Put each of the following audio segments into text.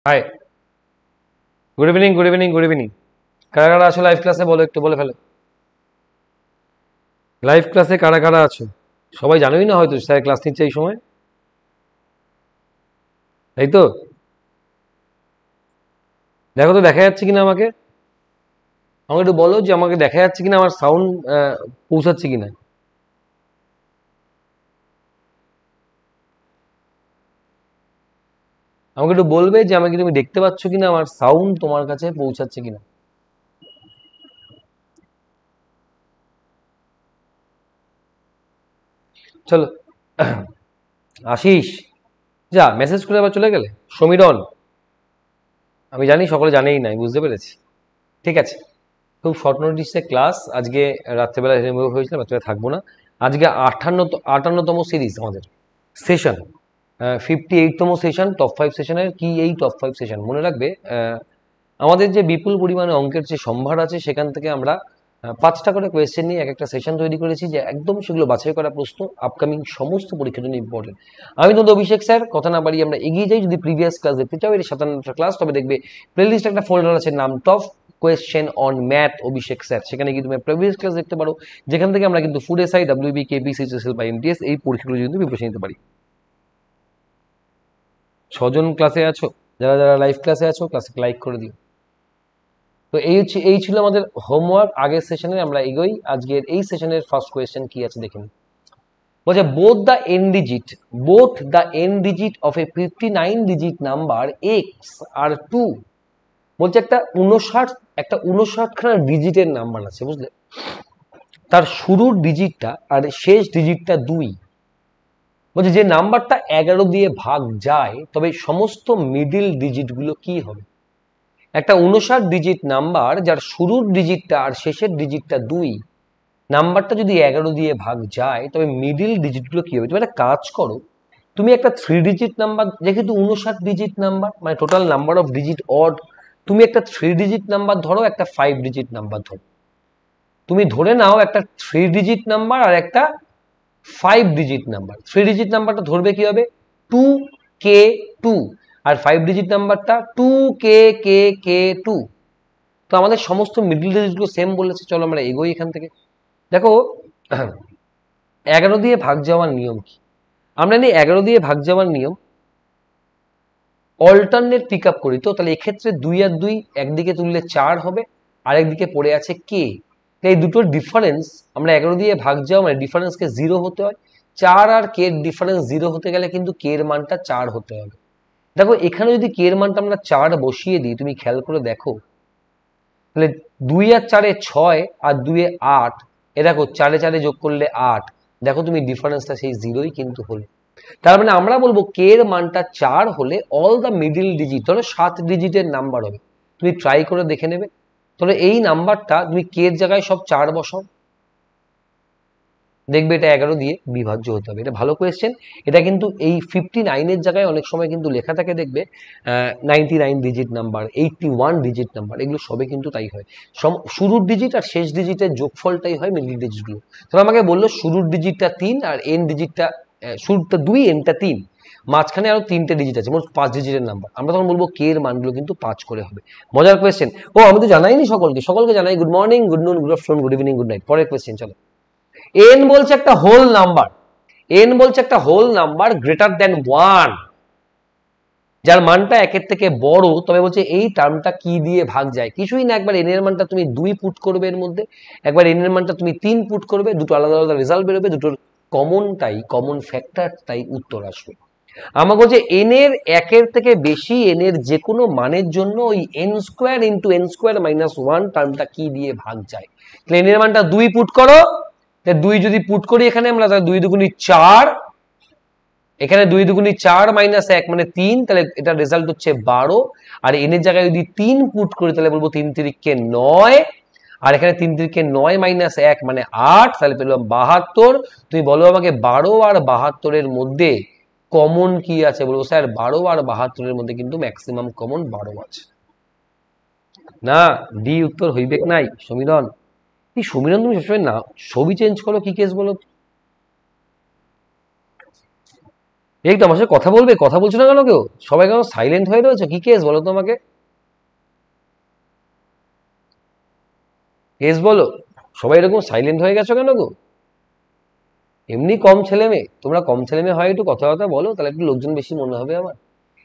High, good evening, good evening, good evening. কারা কারা আছো লাইভ ক্লাসে বলো, একটু বলে ফেলো। লাইভ ক্লাসে কারা কারা আছো? সবাই জানোই না হয়তো স্যার ক্লাস নিচ্ছে এই সময়, তাই তো? দেখো তো দেখা যাচ্ছে কিনা আমাকে। আমাকে একটু বলো যে আমাকে দেখা যাচ্ছে কিনা, আমার সাউন্ড পৌঁছাচ্ছে কিনা। আমাকে একটু বলবে যে আমাকে তুমি দেখতে পাচ্ছ কিনা, আমার সাউন্ড তোমার কাছে পৌঁছাচ্ছে কিনা। চলো। আশিস, যা মেসেজ করে আবার চলে গেলে। সমীরন, আমি জানি সকলে জানেই না, আমি বুঝতে পেরেছি। ঠিক আছে, খুব শর্ট নোটিসে ক্লাস আজকে। রাত্রেবেলা রিমুভ হয়েছিল, রাত্রে থাকবো না। আজকে 58তম সিরিজ আমাদের সেশন, 58তম সেশন, টপ 5 সেশনের। কি এই টপ 5 সেশন মনে রাখবে, আমাদের যে বিপুল পরিমাণে অঙ্কের যে সম্ভার আছে সেখান থেকে আমরা 5টা করে কোয়েশ্চেন নিয়ে এক একটা সেশন তৈরি করেছি, যে একদম সেগুলো বাছাই করা প্রশ্ন আপকামিং সমস্ত পরীক্ষার জন্য ইম্পর্টেন্ট। আমি তো অভিষেক স্যার, কথা না বাড়িয়ে আমরা এগিয়ে যাই। যদি প্রিভিয়াস ক্লাস দেখতে চাও, এর 57টা ক্লাস, তবে দেখবে প্লেলিস্ট একটা ফোল্ডার আছে, নাম top question on math Abhishek sir. সেখানে গিয়ে তুমি প্রিভিয়াস ক্লাস দেখতে পারো, যেখান থেকে আমরা কিন্তু food SI, WB, KP, CSL বা এমটিএস এই পরীক্ষাগুলো কিন্তু প্রিপারেশন নিতে পারি। 6জন ক্লাসে আছো, যারা যারা লাইভ ক্লাসে আছো ক্লাসে লাইক করে দিও। তো এই ছিল আমাদের হোমওয়ার্ক আগের সেশনে। আমরা এগোই, আজকের এই সেশনের ফার্স্ট কোয়েশ্চেন কি আছে দেখে নিই। বলছে both the end digit of a 59 digit number x আর 2। বলছে একটা 59খানা ডিজিটের নাম্বার আছে, বুঝলে? তার শুরুর ডিজিটটা আর শেষ ডিজিটটা 2। বলছে যে নাম্বারটা 11 দিয়ে ভাগ যায়, তবে সমস্ত মিডিল ডিজিটগুলো কি হবে? একটা 59 ডিজিট নাম্বার যার শুরুর ডিজিটটা আর শেষের ডিজিটটা 2, নাম্বারটা যদি 11 দিয়ে ভাগ যায়, তবে মিডিল ডিজিটগুলো কি হবে? তুমি একটা কাজ করো, তুমি একটা 3 ডিজিট নাম্বার, যেহেতু 59 ডিজিট নাম্বার মানে total number of digit odd, তুমি একটা 3 ডিজিট নাম্বার ধরো, একটা 5 ডিজিট নাম্বার ধরো। তুমি ধরে নাও একটা 3 ডিজিট নাম্বার আর একটা 5 ডিজিট নাম্বার। 3 ডিজিট নাম্বারটা ধরবে কি হবে? 2k2, আর 5 ডিজিট নাম্বারটা 2k2। তো আমাদের সমস্ত মিডল ডিজিটগুলো সেম বলেছে। চলো আমরা এগোই এখান থেকে। দেখো, 11 দিয়ে ভাগ যাওয়ার নিয়ম কি? আমরা জানি 11 দিয়ে ভাগ যাওয়ার নিয়ম অল্টারনেট পিক আপ করি। তো তাহলে এক্ষেত্রে 2 আর 2 একদিকে তুললে 4 হবে, আরেকদিকে পড়ে আছে কে। এই দুটোর ডিফারেন্স, আমরা 11 দিয়ে ভাগ যাওয়া মানে ডিফারেন্সকে 0 হতে হয়। 4 আর কে এর ডিফারেন্স 0 হতে গেলে কিন্তু কে এর মানটা 4 হতে হবে। দেখো এখানে যদি কে এর মানটা আমরা 4 বসিয়ে দিই, তুমি খেয়াল করে দেখো, তাহলে 2 আর 4 6, আর 2 8। এ দেখো 4 4 যোগ করলে 8। দেখো তুমি ডিফারেন্সটা সেই 0ই কিন্তু হলো। তার মানে আমরা বলবো কে এর মানটা 4 হলে অল দ্য মিডিল ডিজিট, ধরো 7 ডিজিটের নাম্বার হবে। তুমি ট্রাই করে দেখে নেবে। তাহলে এই নাম্বারটা তুমি কে এর জায়গায় সব 4 বসাও, দেখবে এটা 11 দিয়ে বিভাজ্য হতে হবে। এটা ভালো কোয়েশ্চেন। এটা কিন্তু এই 59 জায়গায় অনেক সময় কিন্তু লেখা থাকে, দেখবে 99 ডিজিট নাম্বার, 81 ডিজিট নাম্বার, এগুলো সবে কিন্তু তাই হয়। শুরুর ডিজিট আর শেষ ডিজিটের যোগফলটাই হয় মিডল ডিজিটগুলো। তাহলে আমাকে বললো শুরুর ডিজিটটা 3 আর এন্ড ডিজিটটা, শুরুটা 2 এন্ডটা 3, মাঝখানে আরো 3টে ডিজিট আছে, মোট 5 ডিজিটের নাম্বার। আমরা তখন বলবো কে এর মানগুলো কিন্তু 5 করে হবে। মজার কোয়েশ্চেন। ও আমি তো জানাইনি সকলকে জানাই গুড মর্নিং, গুড নুন, good afternoon, good evening, good night. পরের কোয়েশ্চেন চলো। এন বলছে একটা হোল নাম্বার, গ্রেটার দেন 1, যার মানটা 1-এর থেকে বড়, তবে বলছে এই টার্মটা কি দিয়ে ভাগ যায়? কিছুই না, একবার এন এর মানটা তুমি 2 পুট করবে এর মধ্যে, একবার এন এর মানটা তুমি 3 পুট করবে, দুটো আলাদা আলাদা রেজাল্ট বেরোবে, দুটোর কমন ফ্যাক্টরটাই উত্তর আসবে। আমাকে বলছে এন এর 1-এর থেকে বেশি এন এর যে কোনো মানের জন্য ওই n square into n square minus 1 টার্মটা কি দিয়ে ভাগ যায়? তাহলে এন এর মানটা 2 পুট করো। 2 যদি পুট করি এখানে আমরা, তাহলে 2 দুগুণী 4, এখানে 2 দুগুণী 4 মাইনাস 1 মানে 3, তাহলে এটা রেজাল্ট হচ্ছে 12। আর এন এর জায়গায় যদি 3 পুট করি, তাহলে বলবো 3 তিরিকে 9, আর এখানে 3 তিরিকে 9 মাইনাস 1 মানে 8, তাহলে পেলাম 72। তুমি বলো আমাকে 12 আর 72-এর মধ্যে কমন কি আছে? বলবো স্যার 12 আর 72-এর মধ্যে কিন্তু ম্যাক্সিমাম কমন 12 আছে। না, ডি উত্তর হইবেক নাই। সমীরন, এই সমীরন তুমি সবসময় না ছবি চেঞ্জ করো, কি কেস বলো? এই তো আমার সাথে কথা বলবে, কথা বলছো না কেন কেউ? সবাই কেন সাইলেন্ট হয়ে রয়েছে? কি কেস বলো তো আমাকে, কেস বলো। সবাই এরকম সাইলেন্ট হয়ে গেছো কেন গো? এমনি কম ছেলে মেয়ে, তোমরা কম ছেলে মেয়ে হয় একটু কথাবার্তা বলো, তাহলে একটু লোকজন বেশি মনে হবে আমার।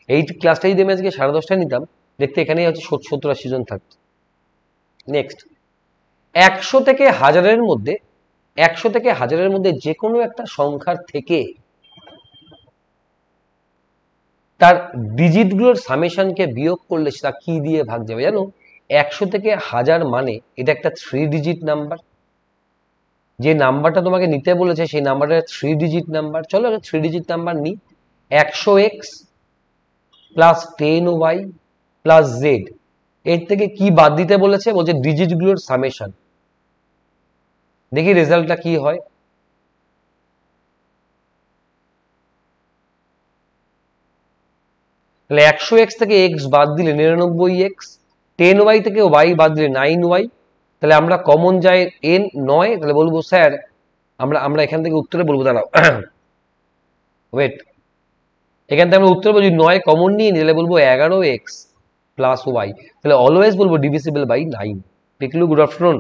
এই ক্লাসটা যদি আমি আজকে 10:30টায় নিতাম, দেখতে এখানেই হচ্ছে 70-80 জন থাকতো। নেক্সট, 100 থেকে হাজারের মধ্যে, 100 থেকে হাজারের মধ্যে যে কোনো একটা সংখ্যার থেকে তার ডিজিটগুলোর সামেশনকে বিয়োগ করলে সেটা কি দিয়ে ভাগ যাবে জানো? 100 থেকে হাজার মানে এটা একটা 3 ডিজিট নাম্বার। যে নাম্বারটা তোমাকে নিতে বলেছে সেই নাম্বারটা 3 ডিজিট নাম্বার। চলো 3 ডিজিট নাম্বার নিই। 100x plus 10y plus Z, এর থেকে কি বাদ দিতে বলেছে? বলছে ডিজিটগুলোর সামেশন। দেখি রেজাল্টটা কি হয়। তাহলে 100x থেকে x বাদ দিলে 99x, 10y থেকে y বাদ দিলে 9y। তাহলে আমরা কমন যাই n 9, তাহলে বলবো স্যার আমরা আমরা এখান থেকে উত্তরে বলবো, দাঁড়াও ওয়েট, এখান থেকে আমরা উত্তরে বলছি 9 কমন নিয়ে নিলে বলবো 11x প্লাস y। তাহলে অলওয়েজ বলবো divisible by 9। Tiklu good afternoon.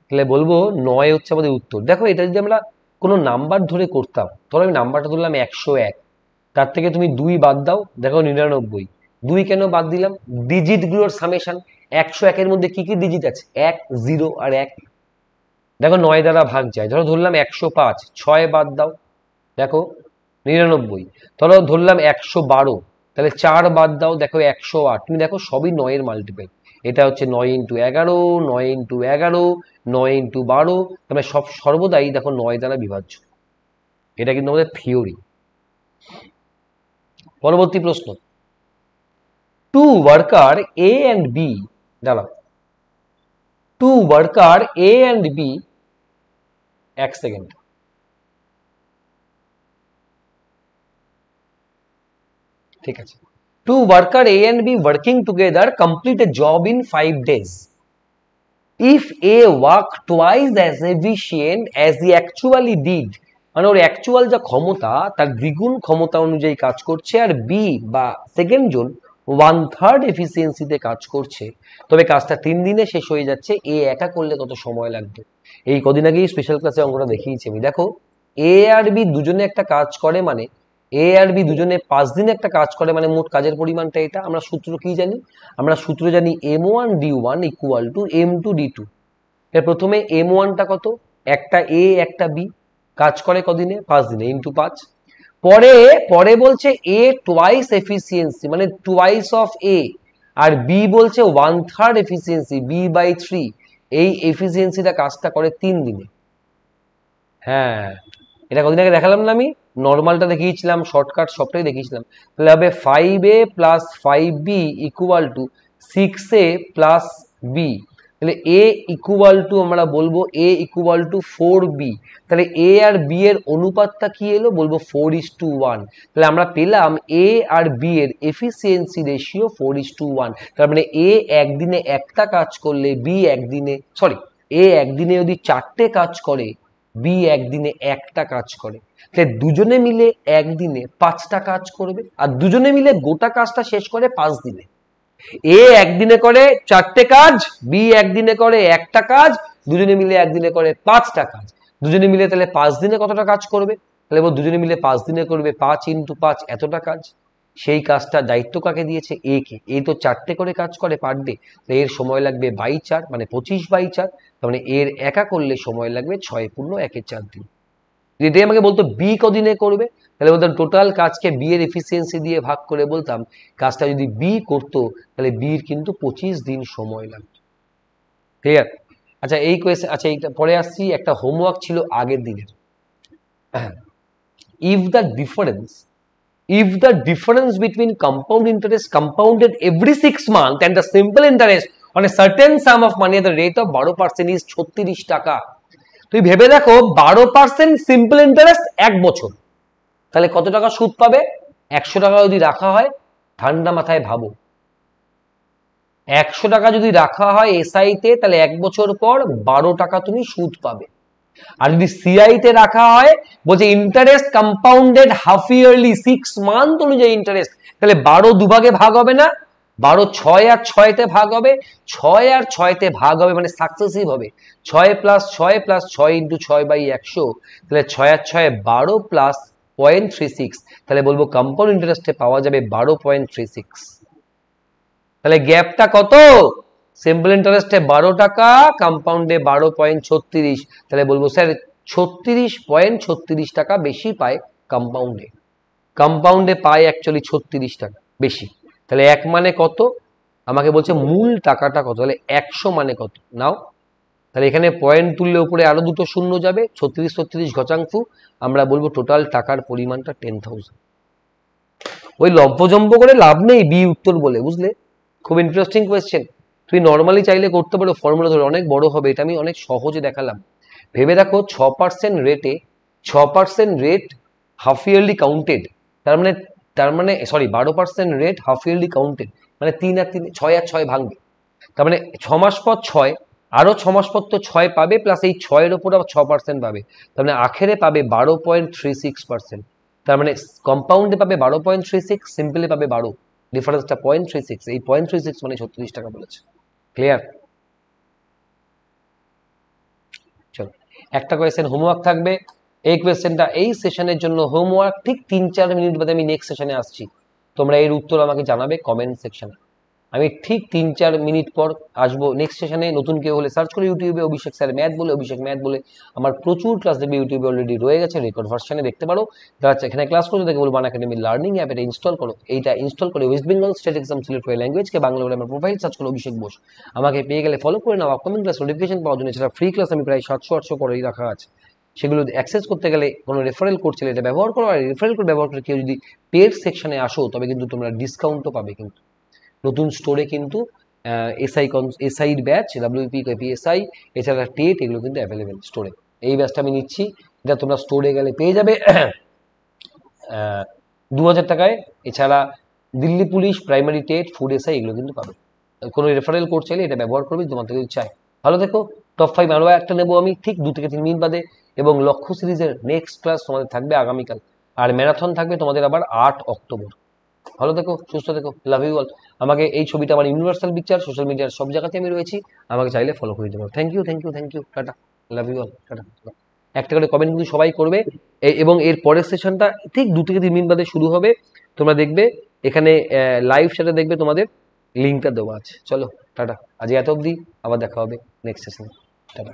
তাহলে বলবো 9 হচ্ছে আমাদের উত্তর। দেখো এটা যদি আমরা কোনো নাম্বার ধরে করতাম, ধরো আমি নাম্বারটা ধরলাম 101, তার থেকে তুমি 2 বাদ দাও, দেখো 99। 2 কেন বাদ দিলাম? ডিজিট গুলোর সামেশন। 101 এর মধ্যে কি কি ডিজিট আছে? 1, 0 আর 1। দেখো 9 দ্বারা ভাগ যায়। ধরো ধরলাম 105, 6 বাদ দাও, দেখো 99। ধরো ধরলাম 112, তাহলে 4 বাদ দাও, দেখো 108। তুমি দেখো সবই 9 এর মাল্টিপল। এটা হচ্ছে 9 ইন্টু 11, 9 ইন্টু 11, 9 ইন্টু 12। তবে সব সর্বদাই দেখো 9 দ্বারা বিভাজ্য। এটা কিন্তু আমাদের থিওরি। পরবর্তী প্রশ্ন, two worker A and B, দাঁড়াও, two worker A and B, এক সেকেন্ড, ঠিক আছে। Two worker A and B working together complete a job in 5 days. If A work twice as efficient as he actually did, মানে ওর actual যা ক্ষমতা তার দ্বিগুণ ক্ষমতা অনুযায়ী কাজ করছে, আর বি বা সেকেন্ড জন 1/3 এফিসিয়েন্সিতে কাজ করছে, তবে কাজটা 3 দিনে শেষ হয়ে যাচ্ছে। এ একা করলে কত সময় লাগবে? এই কদিন আগেই স্পেশাল ক্লাসে অঙ্কটা দেখিয়েছি আমি। দেখো এ আর বি দুজনে একটা কাজ করে মানে, এ আর বি দুজনে 5 দিনে একটা কাজ করে মানে মোট কাজের পরিমাণটা এটা। আমরা সূত্র কি জানি? আমরা সূত্র জানি m1d1 ইকুয়াল টু m2d2। এর প্রথমে m1টা কত? একটা এ একটা বি, কাজ করে কদিনে? 5 দিনে, ইন্টু 5। পরে পরে বলছে এ টোয়াইস এফিসিয়েন্সি মানে টোয়াইস অফ এ, আর বি বলছে 1/3 এফিসিয়েন্সি b/3। এই এফিসিয়েন্সিটা কাজটা করে 3 দিনে। হ্যাঁ, এটা কদিন আগে দেখালাম না আমি? নর্মালটা দেখিয়েছিলাম, শর্টকাট সবটাই দেখিয়েছিলাম। তাহলে হবে 5a plus 5b equal to 6a plus b। তাহলে a ইকুয়াল টু আমরা বলবো a ইকুয়াল টু 4b। তাহলে a আর b এর অনুপাতটা কি এলো? বলবো 4:1। তাহলে আমরা পেলাম a আর b এর এফিসিয়েন্সি রেশিও 4:1। তার মানে a একদিনে একটা কাজ করলে b একদিনে, সরি, a একদিনে যদি 4টে কাজ করে, বি একদিনে একটা কাজ করে। তাহলে দুজনে মিলে একদিনে 5টা কাজ করবে, আর দুজনে মিলে গোটা কাজটা শেষ করে 5 দিনে। এ একদিনে করে 4টে কাজ, বি একদিনে করে একটা কাজ, দুজনে মিলে একদিনে করে 5টা কাজ। দুজনে মিলে তাহলে 5 দিনে কতটা কাজ করবে? তাহলে দুজনে মিলে 5 দিনে করবে 5 ইন্টু 5, এতটা কাজ। সেই কাজটা দায়িত্ব কাকে দিয়েছে? এ কে। এই তো 4টে করে কাজ করে পার ডে, এর সময় লাগবে 4 মানে 25/4। তার মানে এর একা করলে সময় লাগবে 6×1=4 দিন। এটাই আমাকে বলতো বি কদিনে করবে, তাহলে বলতাম টোটাল কাজকে বি এর এফিসিয়েন্সি দিয়ে ভাগ করে বলতাম কাজটা যদি বি করতো তাহলে বির কিন্তু 25 দিন সময় লাগতো। ক্লিয়ার? আচ্ছা এই কোয়েশ্চেন, আচ্ছা এইটা পরে আসছি। একটা হোমওয়ার্ক ছিল আগের দিনের। If the difference if the difference between compound interest compounded every 6 months and the simple interest on a certain sum of money at the rate of 12% is 36 টাকা। তুমি ভেবে দেখো 12% সিম্পল ইন্টারেস্ট 1 বছর, তাহলে কত টাকা সুদ পাবে? 100 টাকা যদি রাখা হয়, ঠান্ডা মাথায় ভাবো, 100 টাকা যদি রাখা হয় এসআই তে, তাহলে 1 বছর পর 12 টাকা তুমি সুদ পাবে। আর যদি সিআই তে রাখা হয় বলছে interest compounded half yearly 6 month অনুযায়ী ইন্টারেস্ট, তাহলে 12 দুভাগে ভাগ হবে না, 12 6 আর 6 তে ভাগ হবে, 6 আর 6 তে ভাগ হবে মানে সাকসেসিভ হবে, 6 প্লাস 6 প্লাস 6 ইন্টু 6/100, তাহলে 6 আর 6 12 প্লাস 0.36, তাহলে বলবো কম্পাউন্ড ইন্টারেস্টে পাওয়া যাবে 12.36। তাহলে গ্যাপটা কত? সিম্পল ইন্টারেস্টে 12 টাকা, কম্পাউন্ডে 12.36, তাহলে বলবো স্যার 36.36 টাকা বেশি পায় কম্পাউন্ডে, কম্পাউন্ডে পায় অ্যাকচুয়ালি 36 টাকা বেশি। তাহলে 1 মানে কত? আমাকে বলছে মূল টাকাটা কত, তাহলে 100 মানে কত নাও, তাহলে এখানে পয়েন্ট তুললে উপরে আরো দুটো শূন্য যাবে, 36 ঘচাংফু, আমরা বলবো টোটাল টাকার পরিমাণটা 10,000। ওই লম্পজম্প করে লাভ নেই বি উত্তর বলে, বুঝলে? খুব ইন্টারেস্টিং কোয়েশ্চেন, তুই নর্মালি চাইলে করতে পারো, ফর্মুলা ধরে অনেক বড় হবে, এটা আমি অনেক সহজে দেখালাম। ভেবে দেখো 6% রেটে 6% রেট হাফ ইয়ারলি কাউন্টেড, তার মানে sorry 12% rate half yearly counted, মানে 3 আর 3 6 আর 6 ভাঙবে, তার মানে 6 মাস পর 6, আরো 6 মাস পর তো 6 পাবে, প্লাস এই 6 এর উপর আবার 6% পাবে, তার মানে আখেরে পাবে 12.36%, তার মানে কম্পাউন্ডে পাবে 12.36, সিম্পলে পাবে 12, ডিফারেন্সটা 0.36, এই 0.36 মানে 36 টাকা বলেছে। ক্লিয়ার? চলো একটা কোয়েশ্চেন হোমওয়ার্ক থাকবে, এই কোয়েশ্চেনটা এই সেশনের জন্য হোমওয়ার্ক, ঠিক 3-4 মিনিট বাদে আমি নেক্সট সেশনে আসছি, তোমরা এর উত্তর আমাকে জানাবে কমেন্ট সেকশনে, আমি ঠিক 3-4 মিনিট পর আসবো নেক্সট সেশনে। নতুন কেউ হলে সার্চ করে ইউটিউবে অভিষেক স্যার ম্যাথ বলে, অভিষেক ম্যাথ বলে আমার প্রচুর ক্লাস দেখবে ইউটিউবে অলরেডি রয়ে গেছে, রেকর্ড ভার্সনে দেখতে পারো, যারা এখানে ক্লাস করছো দেখে বলবো একাডেমি লার্নিং অ্যাপ, এটা ইনস্টল করো, এইটা ইনস্টল করে West Bengal state exam select ল্যাঙ্গুয়েজকে বাংলা বলে আমার প্রোফাইল সার্চ করো অভিষেক বোস, আমাকে পেয়ে গেলে ফলো করে নাও, আপকামিং ক্লাস নোটিফিকেশন পাওয়ার জন্য। এছাড়া ফ্রি ক্লাস আমি প্রায় 700-800 করেই রাখা আছে, সেগুলো অ্যাক্সেস করতে গেলে কোনো রেফারেল কোড ছিল এটা ব্যবহার করো, আর রেফারেল কোড ব্যবহার করে কেউ যদি পেড সেকশনে আসো তবে কিন্তু তোমরা ডিসকাউন্টও পাবে, কিন্তু নতুন স্টোরে কিন্তু এসআইর ব্যাচ, ডাব্লিউপি পিএসআই, এছাড়া টেট, এগুলো কিন্তু অ্যাভেলেবেল স্টোরে। এই ব্যাচটা আমি নিচ্ছি, এটা তোমরা স্টোরে গেলে পেয়ে যাবে 2000 টাকায়। এছাড়া Delhi police, primary TET, food SI এগুলো কিন্তু পাবে। কোনো রেফারেল কোড চাইলে এটা ব্যবহার করবে তোমার থেকে যদি চাই। ভালো দেখো, টপ 5 আরও একটা নেবো আমি ঠিক 2 থেকে 3 মিনিট বাদে, এবং লক্ষ্য সিরিজের নেক্সট ক্লাস তোমাদের থাকবে আগামীকাল, আর ম্যারাথন থাকবে তোমাদের আবার 8 অক্টোবর। ভালো থেকো, সুস্থ থেকো, লাভ ইউ অল। আমাকে এই ছবিটা আমার ইউনিভার্সাল পিকচার, সোশ্যাল মিডিয়ার সব জায়গাতে আমি রয়েছি, আমাকে চাইলে ফলো করে দিতে পারো। Thank you, thank you, thank you, tata, love you all, tata. একটা করে কমেন্ট কিন্তু সবাই করবে, এবং এর পরের সেশনটা ঠিক 2 থেকে 3 মিনিট বাদে শুরু হবে, তোমরা দেখবে এখানে লাইভ সেটা দেখবে, তোমাদের লিঙ্কটা দেওয়া আছে। চলো টাটা, আজ এত অবধি, আবার দেখা হবে নেক্সট সেশনে, টাটা।